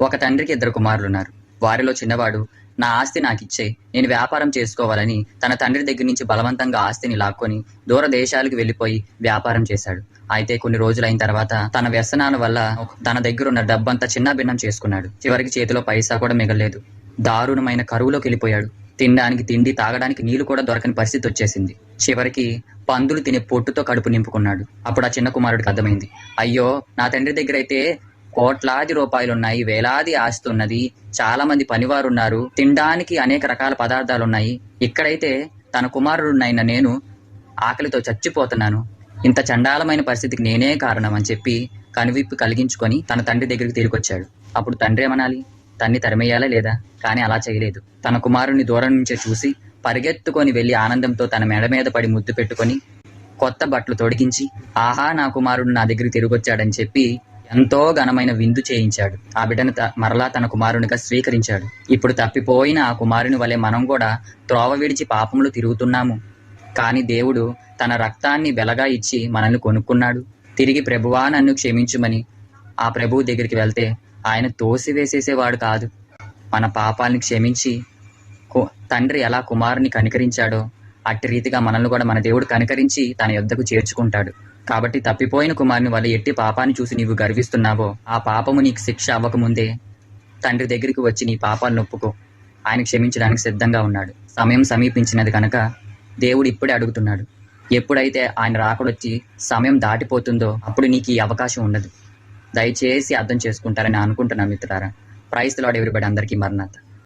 ఒక తండ్రికి 2 కుమారులున్నారు. వారిలో చిన్నవాడు, నా ఆస్తి నాకిచ్చేయ్, నేను వ్యాపారం చేసుకోవాలని తన తండ్రి దగ్గర నుంచి బలవంతంగా ఆస్తిని లాక్కొని దూర దేశాలకు వెళ్లిపోయి వ్యాపారం చేశాడు. అయితే కొన్ని రోజులైన తర్వాత తన వ్యసనాల వల్ల తన దగ్గరున్న డబ్బంతా చిన్నాభిన్నం చేసుకున్నాడు. చివరికి చేతిలో పైసా కూడా మిగల్లేదు. దారుణమైన కరువులోకి వెళ్ళిపోయాడు. తినడానికి తిండి, తాగడానికి నీళ్లు కూడా దొరకని పరిస్థితి వచ్చేసింది. చివరికి పందులు తినే పొట్టుతో కడుపు నింపుకున్నాడు. అప్పుడు ఆ చిన్న కుమారుడికి అర్థమైంది, అయ్యో, నా తండ్రి దగ్గర అయితే కోట్లాది రూపాయలున్నాయి, వేలాది ఆస్తి ఉన్నది, చాలా మంది పనివారున్నారు, తినడానికి అనేక రకాల పదార్థాలున్నాయి. ఇక్కడైతే తన కుమారుడునైన నేను ఆకలితో చచ్చిపోతున్నాను. ఇంత చండాలమైన పరిస్థితికి నేనే కారణం అని చెప్పి కనువిప్పు కలిగించుకొని తన తండ్రి దగ్గరికి తిరిగొచ్చాడు. అప్పుడు తండ్రి ఏమనాలి? తన్ని తరిమేయాలా లేదా? కానీ అలా చేయలేదు. తన కుమారుణ్ణి దూరం నుంచే చూసి పరిగెత్తుకొని వెళ్లి ఆనందంతో తన మెడ మీద పడి ముద్దు పెట్టుకొని కొత్త బట్టలు తొడిగించి, ఆహా, నా కుమారుడు నా దగ్గరికి తిరిగొచ్చాడని చెప్పి ఎంతో ఘనమైన విందు చేయించాడు. ఆ బిడ్డను మరలా తన కుమారునిగా స్వీకరించాడు. ఇప్పుడు తప్పిపోయిన ఆ కుమారుని వలె మనం కూడా త్రోవ విడిచి పాపములు తిరుగుతున్నాము. కానీ దేవుడు తన రక్తాన్ని వెలగా ఇచ్చి మనల్ని కొనుక్కున్నాడు. తిరిగి ప్రభువా నన్ను క్షమించుమని ఆ ప్రభువు దగ్గరికి వెళ్తే ఆయన తోసివేసేసేవాడు కాదు. మన పాపాలని క్షమించి తండ్రి ఎలా కుమారుని కనికరించాడో అట్టి రీతిగా మనల్ని కూడా మన దేవుడు కనికరించి తన యొద్దకు చేర్చుకుంటాడు. కాబట్టి తప్పిపోయిన కుమారుని వల్ల ఎట్టి పాపాన్ని చూసి నీవు గర్విస్తున్నావో ఆ పాపము నీకు శిక్ష అవ్వకముందే తండ్రి దగ్గరికి వచ్చి నీ పాపాలను ఒప్పుకో. ఆయన క్షమించడానికి సిద్ధంగా ఉన్నాడు. సమయం సమీపించినది కనుక దేవుడు ఇప్పుడే అడుగుతున్నాడు. ఎప్పుడైతే ఆయన రాకడొచ్చి సమయం దాటిపోతుందో అప్పుడు నీకు ఈ అవకాశం ఉండదు. దయచేసి అర్థం చేసుకుంటారని అనుకుంటున్నా మిత్రులారా. Praise the Lord everybody. అందరికీ మరణాత.